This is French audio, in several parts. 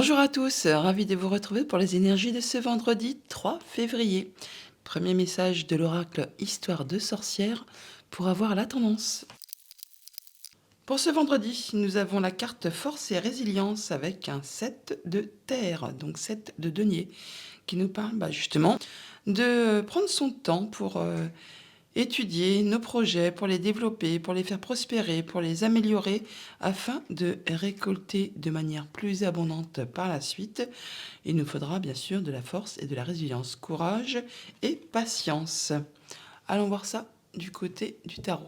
Bonjour à tous, ravi de vous retrouver pour les énergies de ce vendredi 3 février. Premier message de l'oracle Histoire de sorcière pour avoir la tendance. Pour ce vendredi, nous avons la carte force et résilience avec un 7 de terre, donc 7 de denier, qui nous parle justement de prendre son temps pour étudier nos projets, pour les développer, pour les faire prospérer, pour les améliorer, afin de récolter de manière plus abondante par la suite. Il nous faudra bien sûr de la force et de la résilience, courage et patience. Allons voir ça du côté du tarot.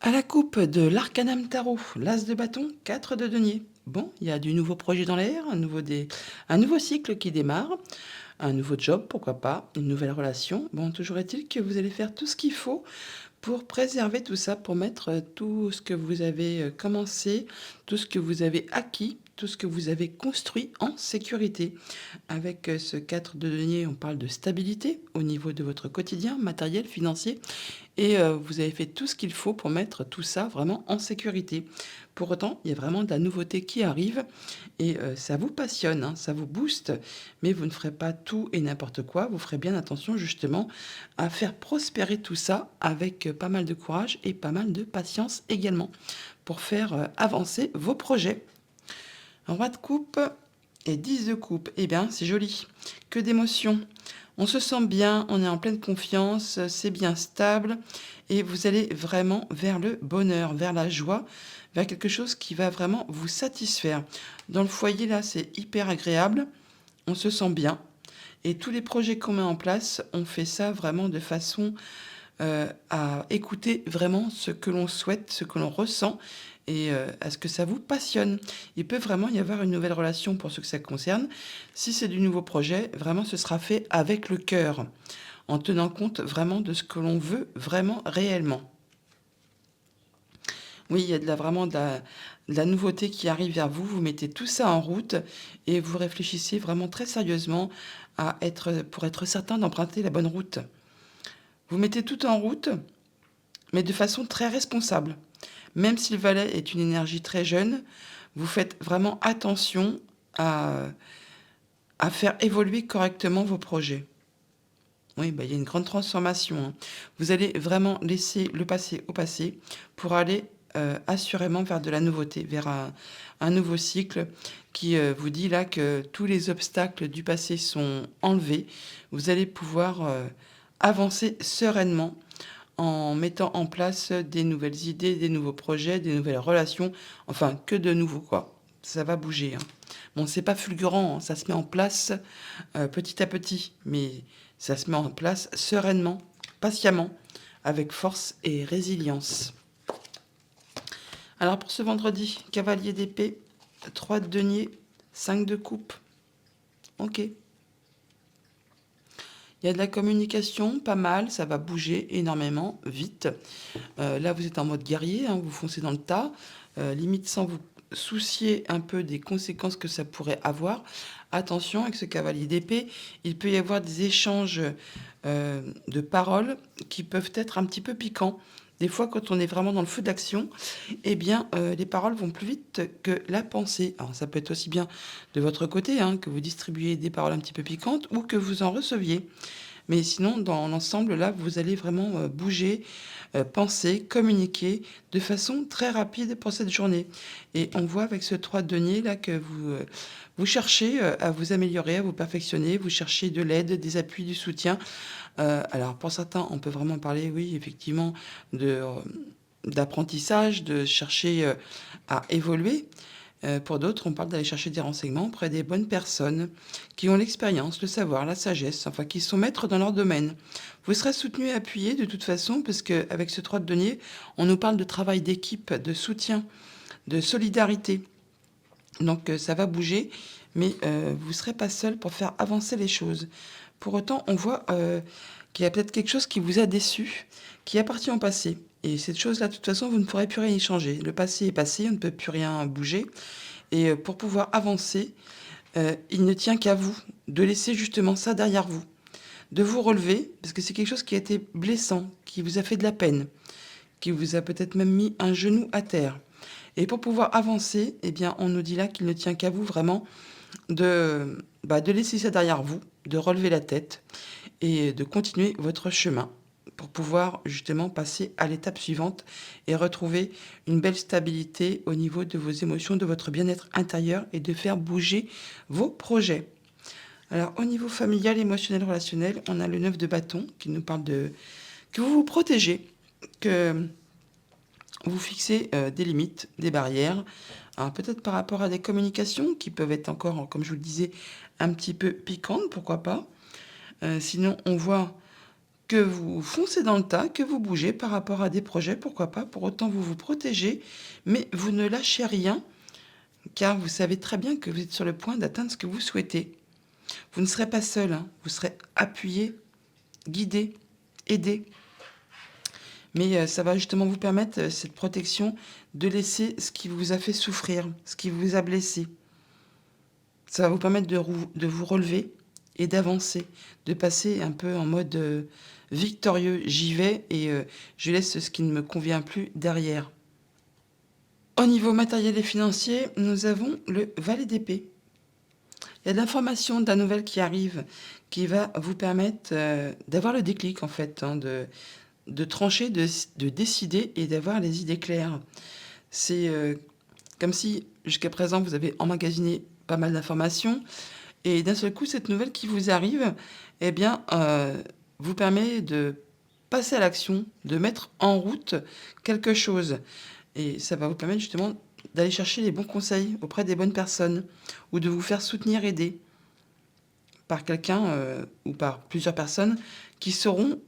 À la coupe de l'Arcanum Tarot, l'As de bâton, 4 de denier. Bon, il y a du nouveau projet dans l'air, un nouveau cycle qui démarre, un nouveau job, pourquoi pas, une nouvelle relation. Bon, toujours est-il que vous allez faire tout ce qu'il faut pour préserver tout ça, pour mettre tout ce que vous avez commencé, tout ce que vous avez acquis, tout ce que vous avez construit en sécurité. Avec ce 4 de denier, on parle de stabilité au niveau de votre quotidien, matériel, financier, et vous avez fait tout ce qu'il faut pour mettre tout ça vraiment en sécurité. Pour autant, il y a vraiment de la nouveauté qui arrive et ça vous passionne, hein, ça vous booste, mais vous ne ferez pas tout et n'importe quoi. Vous ferez bien attention justement à faire prospérer tout ça avec pas mal de courage et pas mal de patience également pour faire avancer vos projets. Roi de coupe et 10 de coupe, eh bien c'est joli, que d'émotions. On se sent bien, on est en pleine confiance, c'est bien stable et vous allez vraiment vers le bonheur, vers la joie, vers quelque chose qui va vraiment vous satisfaire. Dans le foyer, là, c'est hyper agréable, on se sent bien et tous les projets qu'on met en place, on fait ça vraiment de façon à écouter vraiment ce que l'on souhaite, ce que l'on ressent et à ce que ça vous passionne. Il peut vraiment y avoir une nouvelle relation pour ceux que ça concerne. Si c'est du nouveau projet, vraiment ce sera fait avec le cœur, en tenant compte vraiment de ce que l'on veut vraiment réellement. Oui, il y a de la nouveauté qui arrive vers vous, vous mettez tout ça en route et vous réfléchissez vraiment très sérieusement pour être certain d'emprunter la bonne route. Vous mettez tout en route, mais de façon très responsable. Même si le valet est une énergie très jeune, vous faites vraiment attention à, à faire évoluer correctement vos projets. Oui, il y a une grande transformation, hein. Vous allez vraiment laisser le passé au passé pour aller assurément vers de la nouveauté, vers un nouveau cycle qui vous dit là que tous les obstacles du passé sont enlevés. Vous allez pouvoir avancer sereinement en mettant en place des nouvelles idées, des nouveaux projets, des nouvelles relations, enfin que de nouveau quoi. Ça va bouger, hein. Bon, c'est pas fulgurant, hein, ça se met en place petit à petit, mais ça se met en place sereinement, patiemment, avec force et résilience. Alors pour ce vendredi, cavalier d'épée, 3 de denier, 5 de coupe. Ok. Il y a de la communication, pas mal, ça va bouger énormément, vite. Là, vous êtes en mode guerrier, hein, vous foncez dans le tas, limite sans vous soucier un peu des conséquences que ça pourrait avoir. Attention avec ce cavalier d'épée, il peut y avoir des échanges de paroles qui peuvent être un petit peu piquants. Des fois, quand on est vraiment dans le feu d'action, eh bien, les paroles vont plus vite que la pensée. Alors, ça peut être aussi bien de votre côté, hein, que vous distribuez des paroles un petit peu piquantes ou que vous en receviez. Mais sinon, dans l'ensemble, là, vous allez vraiment bouger, penser, communiquer de façon très rapide pour cette journée. Et on voit avec ce 3 de denier là que vous cherchez à vous améliorer, à vous perfectionner, vous cherchez de l'aide, des appuis, du soutien. Alors pour certains, on peut vraiment parler, oui, effectivement, d'apprentissage, de chercher à évoluer. Pour d'autres, on parle d'aller chercher des renseignements auprès des bonnes personnes qui ont l'expérience, le savoir, la sagesse, enfin qui sont maîtres dans leur domaine. Vous serez soutenu et appuyé de toute façon, parce qu'avec ce 3 de denier, on nous parle de travail d'équipe, de soutien, de solidarité. Donc ça va bouger, mais vous ne serez pas seul pour faire avancer les choses. Pour autant, on voit qu'il y a peut-être quelque chose qui vous a déçu, qui appartient au passé. Et cette chose-là, de toute façon, vous ne pourrez plus rien y changer. Le passé est passé, on ne peut plus rien bouger. Et pour pouvoir avancer, il ne tient qu'à vous de laisser justement ça derrière vous, de vous relever, parce que c'est quelque chose qui a été blessant, qui vous a fait de la peine, qui vous a peut-être même mis un genou à terre. Et pour pouvoir avancer, eh bien, on nous dit là qu'il ne tient qu'à vous vraiment de laisser ça derrière vous, de relever la tête et de continuer votre chemin pour pouvoir justement passer à l'étape suivante et retrouver une belle stabilité au niveau de vos émotions, de votre bien-être intérieur et de faire bouger vos projets. Alors au niveau familial, émotionnel, relationnel, on a le 9 de bâton qui nous parle de que vous vous protégez, que vous fixez des limites, des barrières, alors peut-être par rapport à des communications qui peuvent être encore, comme je vous le disais, un petit peu piquantes, pourquoi pas. Sinon, on voit que vous foncez dans le tas, que vous bougez par rapport à des projets, pourquoi pas. Pour autant, vous vous protégez, mais vous ne lâchez rien, car vous savez très bien que vous êtes sur le point d'atteindre ce que vous souhaitez. Vous ne serez pas seul, hein, vous serez appuyé, guidé, aidé. Mais ça va justement vous permettre, cette protection, de laisser ce qui vous a fait souffrir, ce qui vous a blessé. Ça va vous permettre de vous relever et d'avancer, de passer un peu en mode victorieux. J'y vais et je laisse ce qui ne me convient plus derrière. Au niveau matériel et financier, nous avons le valet d'épée. Il y a de l'information, de la nouvelle qui arrive, qui va vous permettre d'avoir le déclic en fait, hein, de trancher, de décider et d'avoir les idées claires. C'est comme si jusqu'à présent vous avez emmagasiné pas mal d'informations et d'un seul coup cette nouvelle qui vous arrive, eh bien, vous permet de passer à l'action, de mettre en route quelque chose. Et ça va vous permettre justement d'aller chercher les bons conseils auprès des bonnes personnes ou de vous faire soutenir, aider par quelqu'un ou par plusieurs personnes qui sauront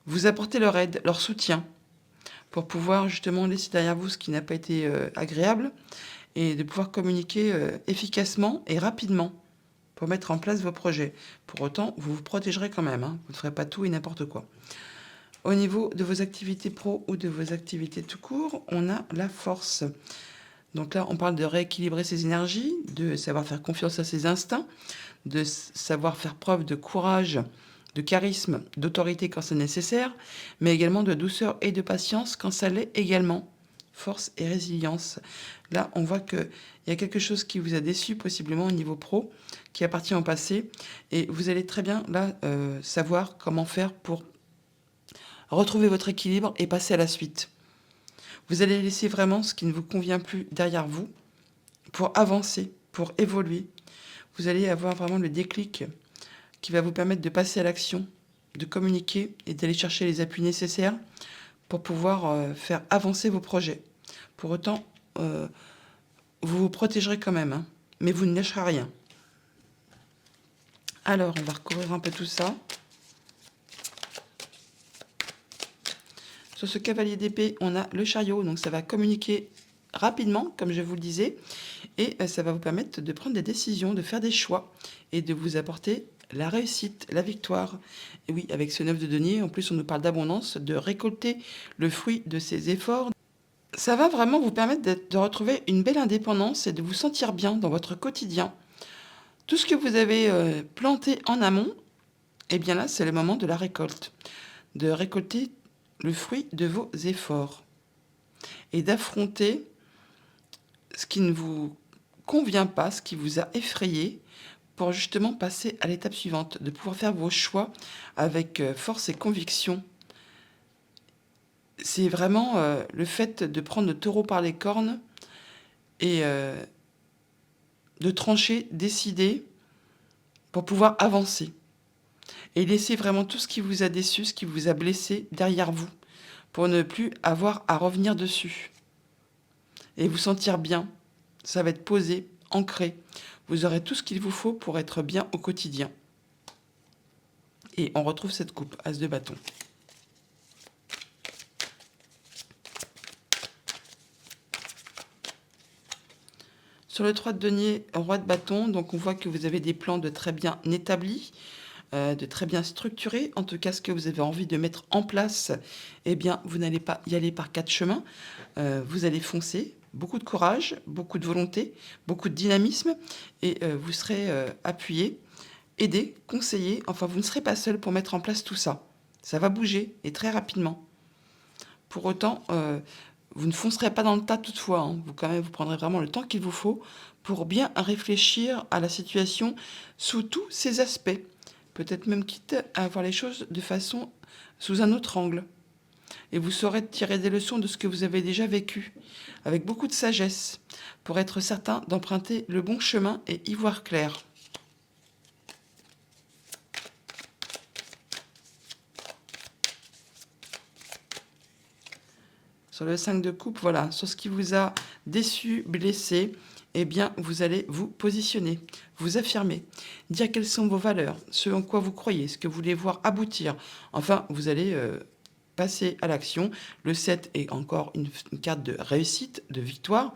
vous apporter leur aide, leur soutien pour pouvoir justement laisser derrière vous ce qui n'a pas été agréable et de pouvoir communiquer efficacement et rapidement pour mettre en place vos projets. Pour autant, vous vous protégerez quand même, hein. Vous ne ferez pas tout et n'importe quoi. Au niveau de vos activités pro ou de vos activités tout court, on a la force. Donc là, on parle de rééquilibrer ses énergies, de savoir faire confiance à ses instincts, de savoir faire preuve de courage, de charisme, d'autorité quand c'est nécessaire, mais également de douceur et de patience quand ça l'est également. Force et résilience. Là, on voit qu'il y a quelque chose qui vous a déçu, possiblement au niveau pro, qui appartient au passé, et vous allez très bien là savoir comment faire pour retrouver votre équilibre et passer à la suite. Vous allez laisser vraiment ce qui ne vous convient plus derrière vous pour avancer, pour évoluer. Vous allez avoir vraiment le déclic qui va vous permettre de passer à l'action, de communiquer et d'aller chercher les appuis nécessaires pour pouvoir faire avancer vos projets. Pour autant, vous vous protégerez quand même, hein, mais vous ne lâcherez rien. Alors, on va recouvrir un peu tout ça. Sur ce cavalier d'épée, on a le chariot, donc ça va communiquer rapidement, comme je vous le disais, et ça va vous permettre de prendre des décisions, de faire des choix et de vous apporter la réussite, la victoire. Et oui, avec ce 9 de denier, en plus on nous parle d'abondance, de récolter le fruit de ses efforts. Ça va vraiment vous permettre de retrouver une belle indépendance et de vous sentir bien dans votre quotidien. Tout ce que vous avez planté en amont, eh bien là, c'est le moment de la récolte. De récolter le fruit de vos efforts et d'affronter ce qui ne vous convient pas, ce qui vous a effrayé, pour justement passer à l'étape suivante, de pouvoir faire vos choix avec force et conviction. C'est vraiment le fait de prendre le taureau par les cornes et de trancher, décider pour pouvoir avancer. Et laisser vraiment tout ce qui vous a déçu, ce qui vous a blessé derrière vous, pour ne plus avoir à revenir dessus. Et vous sentir bien. Ça va être posé, ancré. Vous aurez tout ce qu'il vous faut pour être bien au quotidien. Et on retrouve cette coupe, as de bâton. Sur le 3 de denier, roi de bâton, donc on voit que vous avez des plans de très bien établis, de très bien structurés. En tout cas, ce que vous avez envie de mettre en place, eh bien, vous n'allez pas y aller par quatre chemins. Vous allez foncer, beaucoup de courage, beaucoup de volonté, beaucoup de dynamisme, et vous serez appuyé, aidé, conseillé. Enfin, vous ne serez pas seul pour mettre en place tout ça. Ça va bouger, et très rapidement. Pour autant, Vous ne foncerez pas dans le tas toutefois, hein. Vous quand même, vous prendrez vraiment le temps qu'il vous faut pour bien réfléchir à la situation sous tous ses aspects. Peut-être même quitte à voir les choses de façon sous un autre angle. Et vous saurez tirer des leçons de ce que vous avez déjà vécu, avec beaucoup de sagesse, pour être certain d'emprunter le bon chemin et y voir clair. Sur le 5 de coupe, voilà, sur ce qui vous a déçu, blessé, eh bien, vous allez vous positionner, vous affirmer, dire quelles sont vos valeurs, ce en quoi vous croyez, ce que vous voulez voir aboutir. Enfin, vous allez passer à l'action. Le 7 est encore une carte de réussite, de victoire.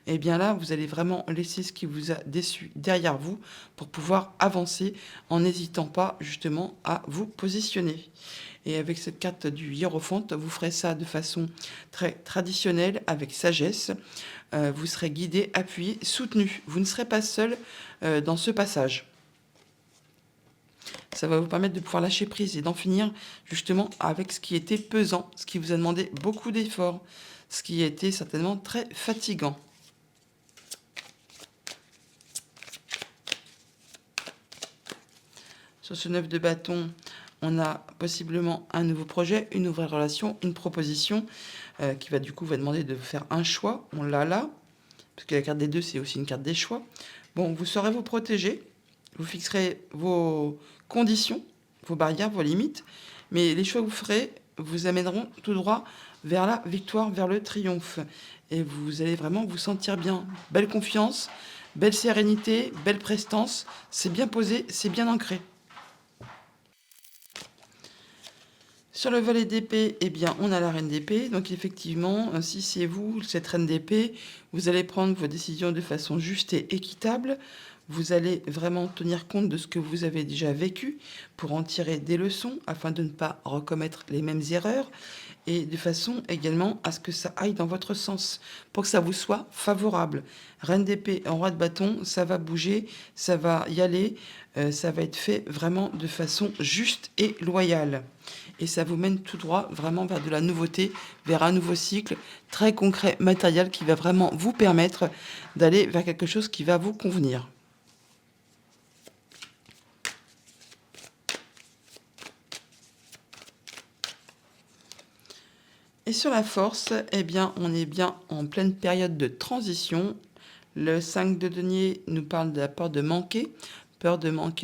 Et bien là, vous allez vraiment laisser ce qui vous a déçu derrière vous pour pouvoir avancer en n'hésitant pas justement à vous positionner. Et avec cette carte du Hiérophante, vous ferez ça de façon très traditionnelle, avec sagesse. Vous serez guidé, appuyé, soutenu. Vous ne serez pas seul dans ce passage. Ça va vous permettre de pouvoir lâcher prise et d'en finir justement avec ce qui était pesant, ce qui vous a demandé beaucoup d'efforts, ce qui a été certainement très fatigant. Sur ce 9 de bâton, on a possiblement un nouveau projet, une nouvelle relation, une proposition qui va du coup vous demander de faire un choix. On l'a là, parce que la carte des deux, c'est aussi une carte des choix. Bon, vous saurez vous protéger, vous fixerez vos conditions, vos barrières, vos limites, mais les choix que vous ferez vous amèneront tout droit vers la victoire, vers le triomphe. Et vous allez vraiment vous sentir bien. Belle confiance, belle sérénité, belle prestance. C'est bien posé, c'est bien ancré. Sur le volet d'épée, eh bien, on a la reine d'épée. Donc effectivement, si c'est vous, cette reine d'épée, vous allez prendre vos décisions de façon juste et équitable. Vous allez vraiment tenir compte de ce que vous avez déjà vécu pour en tirer des leçons afin de ne pas recommettre les mêmes erreurs et de façon également à ce que ça aille dans votre sens pour que ça vous soit favorable. Reine d'épée en roi de bâton, ça va bouger, ça va y aller, ça va être fait vraiment de façon juste et loyale. Et ça vous mène tout droit vraiment vers de la nouveauté, vers un nouveau cycle très concret, matériel qui va vraiment vous permettre d'aller vers quelque chose qui va vous convenir. Et sur la force, eh bien, on est bien en pleine période de transition. Le 5 de denier nous parle de la peur de manquer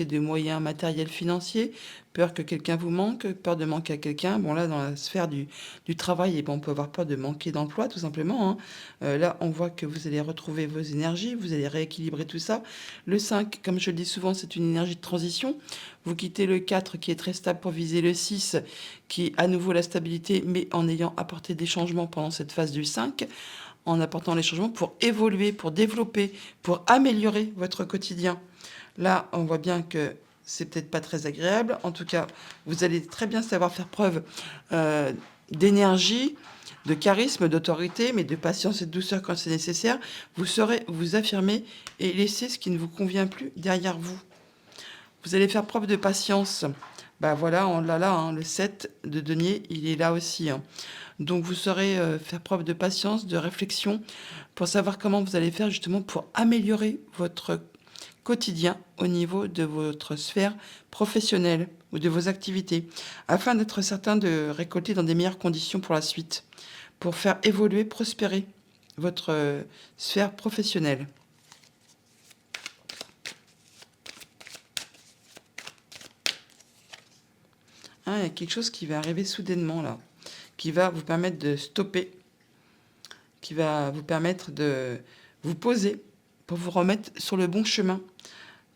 de moyens matériels financiers, peur que quelqu'un vous manque, peur de manquer à quelqu'un. Bon là, dans la sphère du travail, eh ben, on peut avoir peur de manquer d'emploi, tout simplement, hein. Là, on voit que vous allez retrouver vos énergies, vous allez rééquilibrer tout ça. Le 5, comme je le dis souvent, c'est une énergie de transition. Vous quittez le 4 qui est très stable pour viser le 6 qui est à nouveau la stabilité, mais en ayant apporté des changements pendant cette phase du 5, en apportant les changements pour évoluer, pour développer, pour améliorer votre quotidien. Là, on voit bien que c'est peut-être pas très agréable. En tout cas, vous allez très bien savoir faire preuve d'énergie, de charisme, d'autorité, mais de patience et de douceur quand c'est nécessaire. Vous saurez vous affirmer et laisser ce qui ne vous convient plus derrière vous. Vous allez faire preuve de patience. Bah voilà, on l'a là, hein, le 7 de denier, il est là aussi, hein. Donc vous saurez faire preuve de patience, de réflexion, pour savoir comment vous allez faire justement pour améliorer votre quotidien au niveau de votre sphère professionnelle ou de vos activités, afin d'être certain de récolter dans des meilleures conditions pour la suite, pour faire évoluer, prospérer votre sphère professionnelle. Hein, il y a quelque chose qui va arriver soudainement là, qui va vous permettre de stopper, qui va vous permettre de vous poser pour vous remettre sur le bon chemin,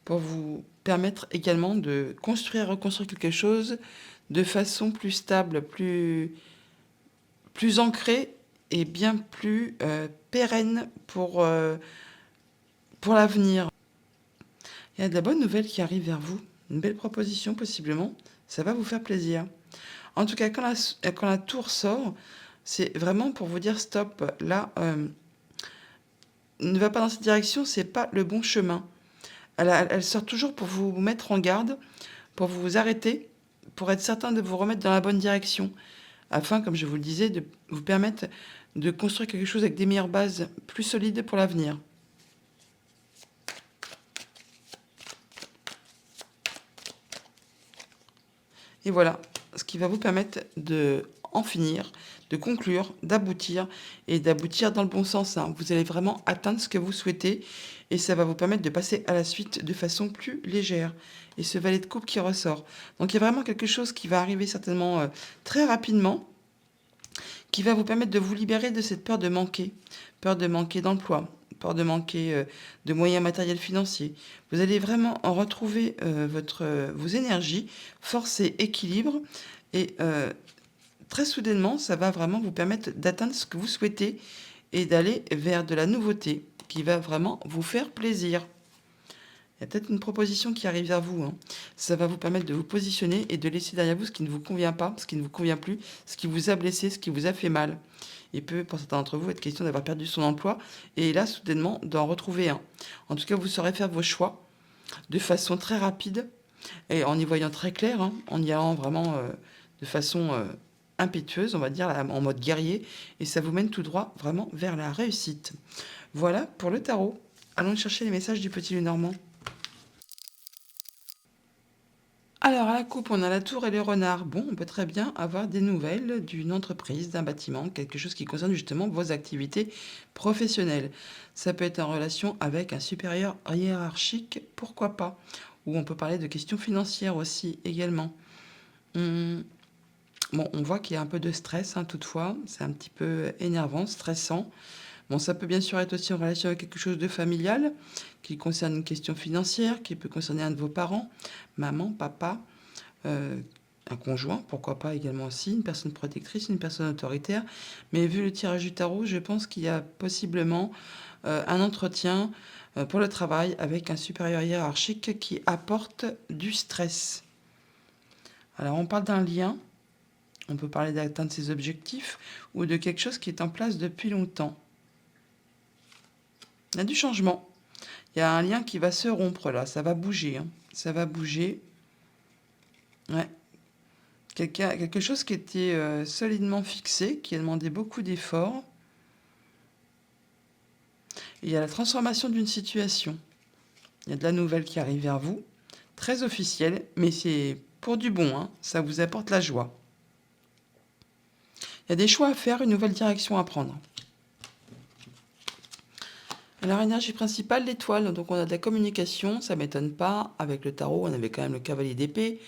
pour vous permettre également de construire, reconstruire quelque chose de façon plus stable, plus ancrée et bien plus pérenne pour l'avenir. Il y a de la bonne nouvelle qui arrive vers vous, une belle proposition possiblement, ça va vous faire plaisir. En tout cas, quand la tour sort, c'est vraiment pour vous dire stop, là, ne va pas dans cette direction, c'est pas le bon chemin. Elle sort toujours pour vous mettre en garde, pour vous arrêter, pour être certain de vous remettre dans la bonne direction, afin, comme je vous le disais, de vous permettre de construire quelque chose avec des meilleures bases plus solides pour l'avenir. Et voilà, ce qui va vous permettre de en finir, de conclure, d'aboutir et d'aboutir dans le bon sens, hein. Vous allez vraiment atteindre ce que vous souhaitez et ça va vous permettre de passer à la suite de façon plus légère. Et ce valet de coupe qui ressort. Donc il y a vraiment quelque chose qui va arriver certainement très rapidement, qui va vous permettre de vous libérer de cette peur de manquer d'emploi, peur de manquer de moyens matériels financiers. Vous allez vraiment en retrouver vos énergies, force et équilibre. Et très soudainement, ça va vraiment vous permettre d'atteindre ce que vous souhaitez et d'aller vers de la nouveauté qui va vraiment vous faire plaisir. Il y a peut-être une proposition qui arrive vers vous, hein. Ça va vous permettre de vous positionner et de laisser derrière vous ce qui ne vous convient pas, ce qui ne vous convient plus, ce qui vous a blessé, ce qui vous a fait mal. Il peut, pour certains d'entre vous, être question d'avoir perdu son emploi et là, soudainement, d'en retrouver un. En tout cas, vous saurez faire vos choix de façon très rapide et en y voyant très clair, hein, en y allant vraiment de façon impétueuse, on va dire, en mode guerrier, et ça vous mène tout droit vraiment vers la réussite. Voilà pour le tarot. Allons chercher les messages du petit Lenormand. Alors, à la coupe, on a la tour et le renard. Bon, on peut très bien avoir des nouvelles d'une entreprise, d'un bâtiment, quelque chose qui concerne justement vos activités professionnelles. Ça peut être en relation avec un supérieur hiérarchique, pourquoi pas. Ou on peut parler de questions financières aussi, également. Hum, Bon, on voit qu'il y a un peu de stress, hein, toutefois. C'est un petit peu énervant, stressant. Bon, ça peut bien sûr être aussi en relation avec quelque chose de familial, qui concerne une question financière, qui peut concerner un de vos parents, maman, papa, euh, un conjoint, pourquoi pas également aussi, une personne protectrice, une personne autoritaire. Mais vu le tirage du tarot, je pense qu'il y a possiblement un entretien pour le travail avec un supérieur hiérarchique qui apporte du stress. Alors on parle d'un lien, on peut parler d'atteindre ses objectifs ou de quelque chose qui est en place depuis longtemps. Il y a du changement. Il y a un lien qui va se rompre là, ça va bouger, hein. Ça va bouger. Ouais. Quelque chose qui était solidement fixé, qui a demandé beaucoup d'efforts. Il y a la transformation d'une situation. Il y a de la nouvelle qui arrive vers vous, très officielle, mais c'est pour du bon, hein. Ça vous apporte la joie. Il y a des choix à faire, une nouvelle direction à prendre. Alors, énergie principale, l'étoile. Donc, on a de la communication, ça ne m'étonne pas. Avec le tarot, on avait quand même le cavalier d'épée,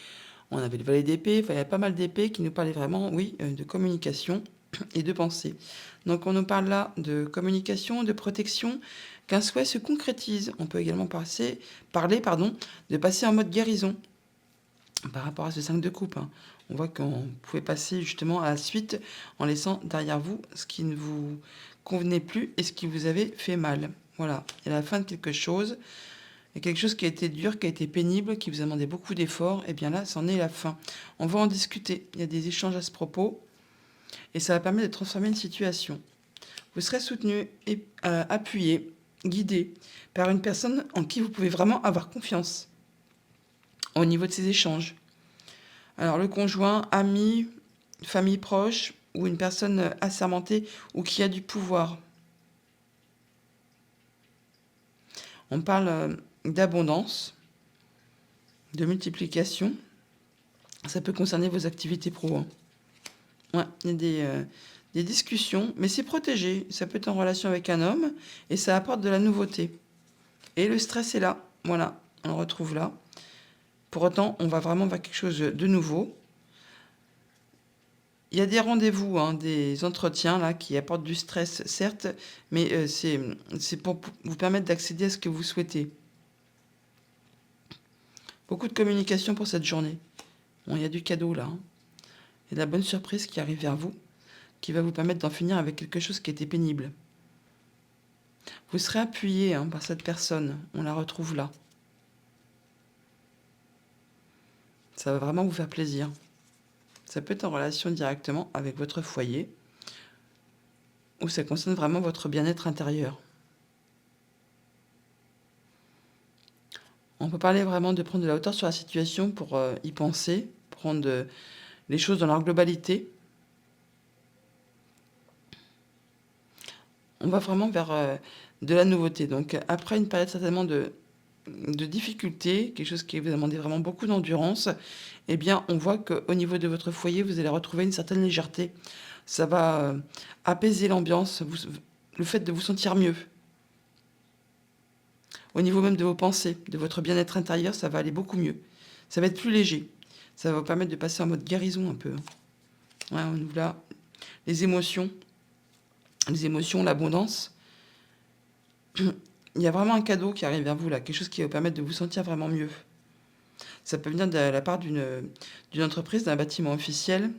on avait le valet d'épée. Enfin, il y a pas mal d'épées qui nous parlaient vraiment, oui, de communication et de pensée. Donc, on nous parle là de communication, de protection, qu'un souhait se concrétise. On peut également parler de passer en mode guérison par rapport à ce 5 de coupe, hein. On voit qu'on pouvait passer justement à la suite en laissant derrière vous ce qui ne vous convenait plus et ce qui vous avait fait mal. Voilà, il y a la fin de quelque chose. Il y a quelque chose qui a été dur, qui a été pénible, qui vous a demandé beaucoup d'efforts. Et bien là, c'en est la fin. On va en discuter. Il y a des échanges à ce propos. Et ça va permettre de transformer une situation. Vous serez soutenu, appuyé, guidé par une personne en qui vous pouvez vraiment avoir confiance au niveau de ces échanges. Alors le conjoint, ami, famille proche ou une personne assermentée ou qui a du pouvoir. On parle d'abondance, de multiplication. Ça peut concerner vos activités pro, hein. Ouais, il y a des discussions, mais c'est protégé. Ça peut être en relation avec un homme et ça apporte de la nouveauté. Et le stress est là. Voilà, on le retrouve là. Pour autant, on va vraiment vers quelque chose de nouveau. Il y a des rendez-vous, hein, des entretiens là qui apportent du stress, certes, mais c'est pour vous permettre d'accéder à ce que vous souhaitez. Beaucoup de communication pour cette journée. Bon, il y a du cadeau là, hein. Il y a de la bonne surprise qui arrive vers vous, qui va vous permettre d'en finir avec quelque chose qui était pénible. Vous serez appuyé, hein, par cette personne. On la retrouve là. Ça va vraiment vous faire plaisir. Ça peut être en relation directement avec votre foyer ou ça concerne vraiment votre bien-être intérieur. On peut parler vraiment de prendre de la hauteur sur la situation pour y penser, prendre les choses dans leur globalité. On va vraiment vers de la nouveauté. Donc après une période certainement de difficultés, quelque chose qui vous a demandé vraiment beaucoup d'endurance, eh bien on voit qu'au niveau de votre foyer, vous allez retrouver une certaine légèreté. Ça va apaiser l'ambiance, le fait de vous sentir mieux. Au niveau même de vos pensées, de votre bien-être intérieur, ça va aller beaucoup mieux. Ça va être plus léger. Ça va vous permettre de passer en mode guérison un peu. Ouais, on ouvre là les émotions, l'abondance. Il y a vraiment un cadeau qui arrive vers vous là, quelque chose qui va vous permettre de vous sentir vraiment mieux. Ça peut venir de la part d'une entreprise, d'un bâtiment officiel,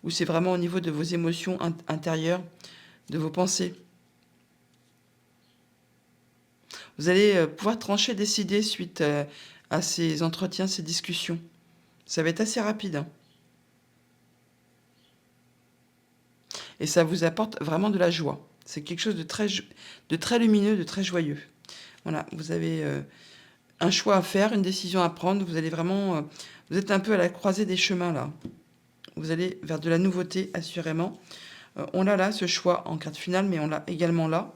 ou c'est vraiment au niveau de vos émotions intérieures, de vos pensées. Vous allez pouvoir trancher, décider suite à ces entretiens, ces discussions. Ça va être assez rapide, hein. Et ça vous apporte vraiment de la joie. C'est quelque chose de très lumineux, de très joyeux. Voilà, vous avez un choix à faire, une décision à prendre. Vous allez vraiment... vous êtes un peu à la croisée des chemins, là. Vous allez vers de la nouveauté, assurément. On l'a là, ce choix en carte finale, mais on l'a également là.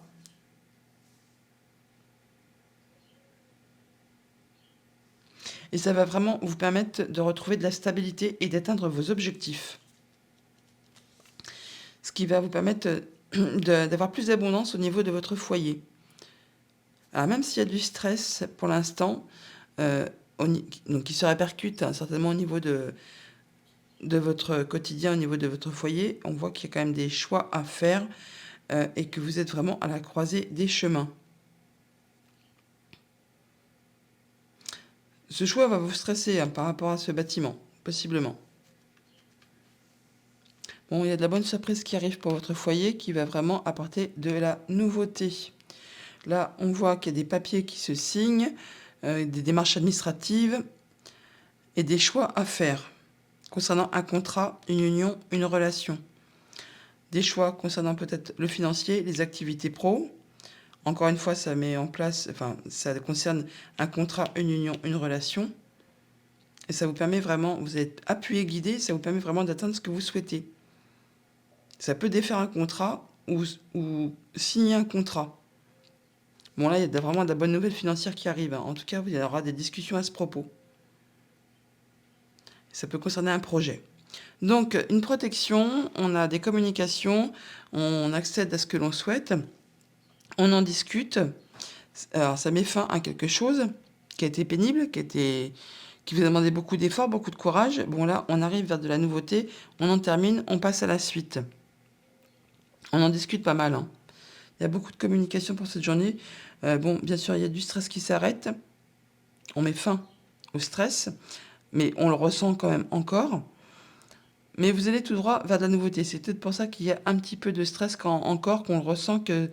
Et ça va vraiment vous permettre de retrouver de la stabilité et d'atteindre vos objectifs. Ce qui va vous permettre d'avoir plus d'abondance au niveau de votre foyer. Alors même s'il y a du stress pour l'instant, donc qui se répercute certainement au niveau de votre quotidien, au niveau de votre foyer, on voit qu'il y a quand même des choix à faire et que vous êtes vraiment à la croisée des chemins. Ce choix va vous stresser par rapport à ce bâtiment, possiblement. Bon, il y a de la bonne surprise qui arrive pour votre foyer qui va vraiment apporter de la nouveauté. Là, on voit qu'il y a des papiers qui se signent, des démarches administratives et des choix à faire concernant un contrat, une union, une relation. Des choix concernant peut-être le financier, les activités pro. Encore une fois, ça met en place, enfin, ça concerne un contrat, une union, une relation. Et ça vous permet vraiment, vous êtes appuyé, guidé, ça vous permet vraiment d'atteindre ce que vous souhaitez. Ça peut défaire un contrat ou signer un contrat. Bon, là, il y a vraiment de la bonne nouvelle financière qui arrive, hein. En tout cas, il y aura des discussions à ce propos. Ça peut concerner un projet. Donc, une protection, on a des communications, on accède à ce que l'on souhaite, on en discute. Alors, ça met fin à quelque chose qui a été pénible, qui vous a demandé beaucoup d'efforts, beaucoup de courage. Bon, là, on arrive vers de la nouveauté, on en termine, on passe à la suite. On en discute pas mal, hein. Il y a beaucoup de communication pour cette journée. Bon, bien sûr, il y a du stress qui s'arrête. On met fin au stress, mais on le ressent quand même encore. Mais vous allez tout droit vers de la nouveauté. C'est peut-être pour ça qu'il y a un petit peu de stress encore, qu'on le ressent que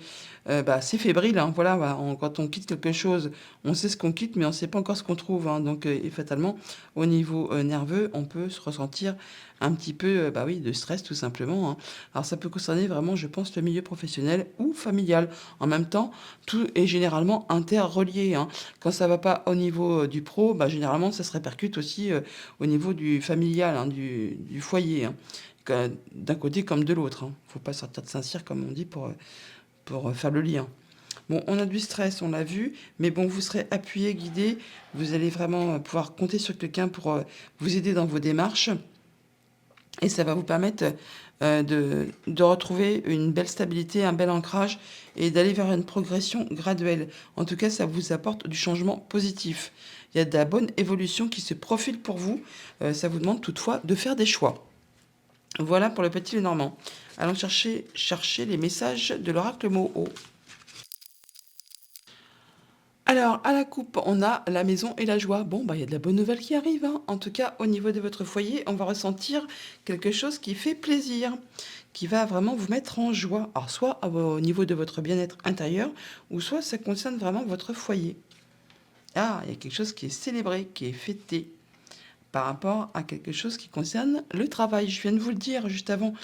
c'est fébrile, hein. Voilà, quand on quitte quelque chose, on sait ce qu'on quitte, mais on ne sait pas encore ce qu'on trouve, hein. Donc, et fatalement, au niveau nerveux, on peut se ressentir un petit peu oui, de stress tout simplement, hein. Alors ça peut concerner vraiment, je pense, le milieu professionnel ou familial. En même temps, tout est généralement interrelié, hein. Quand ça va pas au niveau du pro, généralement, ça se répercute aussi au niveau du familial, hein, du foyer, hein. D'un côté comme de l'autre, hein. Faut pas sortir de Saint-Cyr, comme on dit, pour faire le lien. Bon, on a du stress, on l'a vu, mais bon, vous serez appuyé, guidé, vous allez vraiment pouvoir compter sur quelqu'un pour vous aider dans vos démarches, et ça va vous permettre de retrouver une belle stabilité, un bel ancrage, et d'aller vers une progression graduelle. En tout cas, ça vous apporte du changement positif. Il y a de la bonne évolution qui se profile pour vous. Ça vous demande toutefois de faire des choix. Voilà pour le petit Lenormand. Allons chercher les messages de l'oracle Moho. Alors, à la coupe, on a la maison et la joie. Bon, il y a de la bonne nouvelle qui arrive, hein. En tout cas, au niveau de votre foyer, on va ressentir quelque chose qui fait plaisir, qui va vraiment vous mettre en joie. Alors, soit au niveau de votre bien-être intérieur, ou soit ça concerne vraiment votre foyer. Ah, il y a quelque chose qui est célébré, qui est fêté par rapport à quelque chose qui concerne le travail. Je viens de vous le dire juste avant.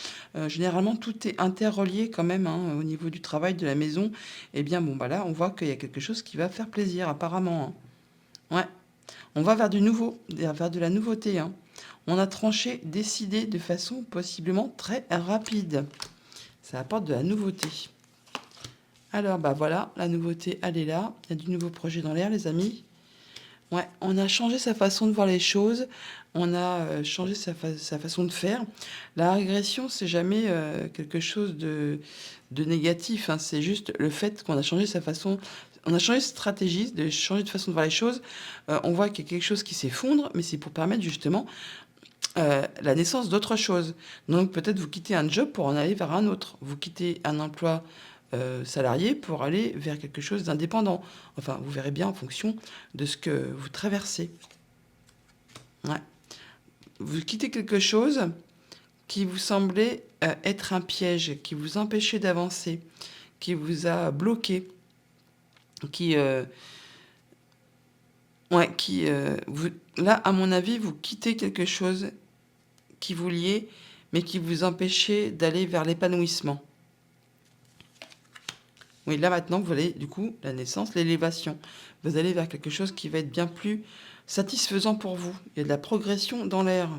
Généralement, tout est interrelié quand même, hein, au niveau du travail, de la maison. Eh bien, là, on voit qu'il y a quelque chose qui va faire plaisir, apparemment, hein. Ouais, on va vers du nouveau, vers de la nouveauté, hein. On a tranché, décidé de façon possiblement très rapide. Ça apporte de la nouveauté. Alors, bah voilà, la nouveauté, elle est là. Il y a du nouveau projet dans l'air, les amis. Ouais, on a changé sa façon de voir les choses, on a changé sa façon de faire. La régression, c'est jamais quelque chose de négatif, hein. C'est juste le fait qu'on a changé sa façon, on a changé de stratégie, de changer de façon de voir les choses. On voit qu'il y a quelque chose qui s'effondre, mais c'est pour permettre justement la naissance d'autre chose. Donc peut-être vous quittez un job pour en aller vers un autre. Vous quittez un emploi salarié pour aller vers quelque chose d'indépendant. Enfin, vous verrez bien en fonction de ce que vous traversez. Ouais. Vous quittez quelque chose qui vous semblait être un piège, qui vous empêchait d'avancer, qui vous a bloqué, qui, ouais, là, à mon avis, vous quittez quelque chose qui vous liait, mais qui vous empêchait d'aller vers l'épanouissement. Oui, là maintenant, vous allez, du coup, la naissance, l'élévation. Vous allez vers quelque chose qui va être bien plus satisfaisant pour vous. Il y a de la progression dans l'air.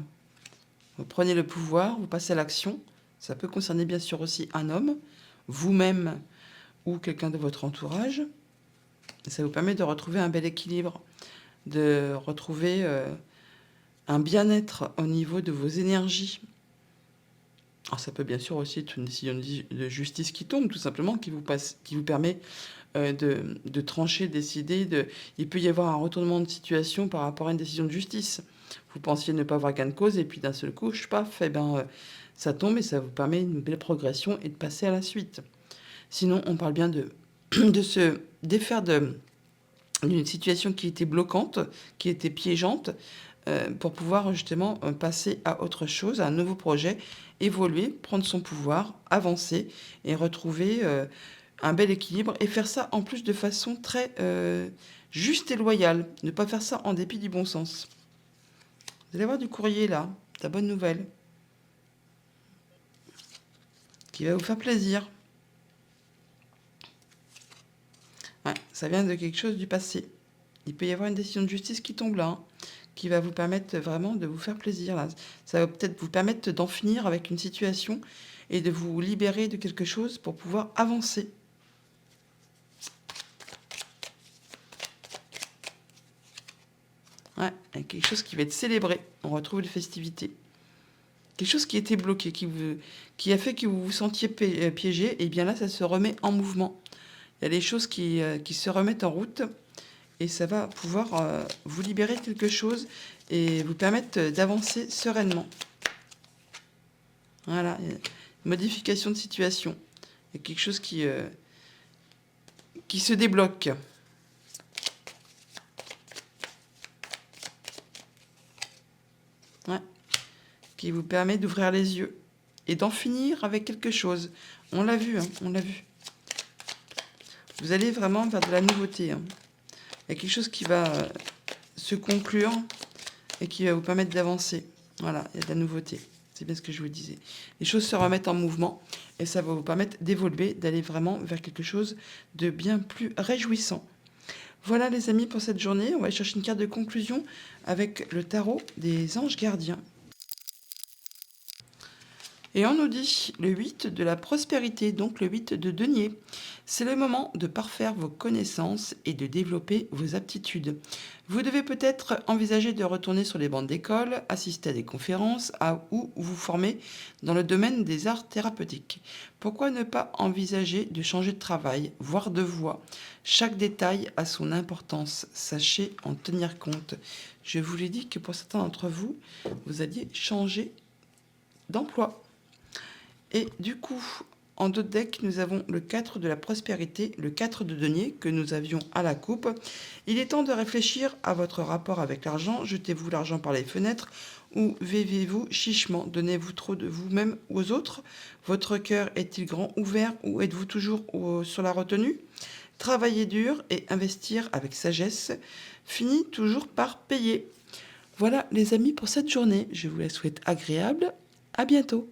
Vous prenez le pouvoir, vous passez à l'action. Ça peut concerner bien sûr aussi un homme, vous-même ou quelqu'un de votre entourage. Et ça vous permet de retrouver un bel équilibre, de retrouver un bien-être au niveau de vos énergies. Alors ça peut bien sûr aussi être une décision de justice qui tombe, tout simplement, qui vous permet de trancher, décider. Il peut y avoir un retournement de situation par rapport à une décision de justice. Vous pensiez ne pas avoir gain de cause, et puis d'un seul coup, paf, ça tombe et ça vous permet une belle progression et de passer à la suite. Sinon, on parle bien de se défaire d'une situation qui était bloquante, qui était piégeante, pour pouvoir justement passer à autre chose, à un nouveau projet, évoluer, prendre son pouvoir, avancer et retrouver un bel équilibre et faire ça en plus de façon très juste et loyale. Ne pas faire ça en dépit du bon sens. Vous allez avoir du courrier là, de la bonne nouvelle, qui va vous faire plaisir. Ouais, ça vient de quelque chose du passé. Il peut y avoir une décision de justice qui tombe là, hein, qui va vous permettre vraiment de vous faire plaisir. Là. Ça va peut-être vous permettre d'en finir avec une situation et de vous libérer de quelque chose pour pouvoir avancer. Ouais, quelque chose qui va être célébré. On retrouve les festivités. Quelque chose qui était bloqué, qui a fait que vous vous sentiez piégé, et bien là, ça se remet en mouvement. Il y a des choses qui se remettent en route et ça va pouvoir vous libérer de quelque chose et vous permettre d'avancer sereinement. Voilà, modification de situation. Il y a quelque chose qui se débloque. Ouais. Qui vous permet d'ouvrir les yeux et d'en finir avec quelque chose. On l'a vu, hein, on l'a vu. Vous allez vraiment vers de la nouveauté. Hein. Il y a quelque chose qui va se conclure et qui va vous permettre d'avancer. Voilà, il y a de la nouveauté. C'est bien ce que je vous disais. Les choses se remettent en mouvement et ça va vous permettre d'évoluer, d'aller vraiment vers quelque chose de bien plus réjouissant. Voilà les amis pour cette journée. On va aller chercher une carte de conclusion avec le tarot des anges gardiens. Et on nous dit le 8 de la prospérité, donc le 8 de denier. C'est le moment de parfaire vos connaissances et de développer vos aptitudes. Vous devez peut-être envisager de retourner sur les bancs d'école, assister à des conférences ou vous former dans le domaine des arts thérapeutiques. Pourquoi ne pas envisager de changer de travail, voire de voie? Chaque détail a son importance, sachez en tenir compte. Je vous l'ai dit que pour certains d'entre vous, vous alliez changer d'emploi. Et du coup, en d'autres decks, nous avons le 4 de la prospérité, le 4 de denier que nous avions à la coupe. Il est temps de réfléchir à votre rapport avec l'argent. Jetez-vous l'argent par les fenêtres ou vivez-vous chichement? Donnez-vous trop de vous-même aux autres? Votre cœur est-il grand ouvert ou êtes-vous toujours sur la retenue? Travailler dur et investir avec sagesse finit toujours par payer. Voilà les amis pour cette journée. Je vous la souhaite agréable. À bientôt.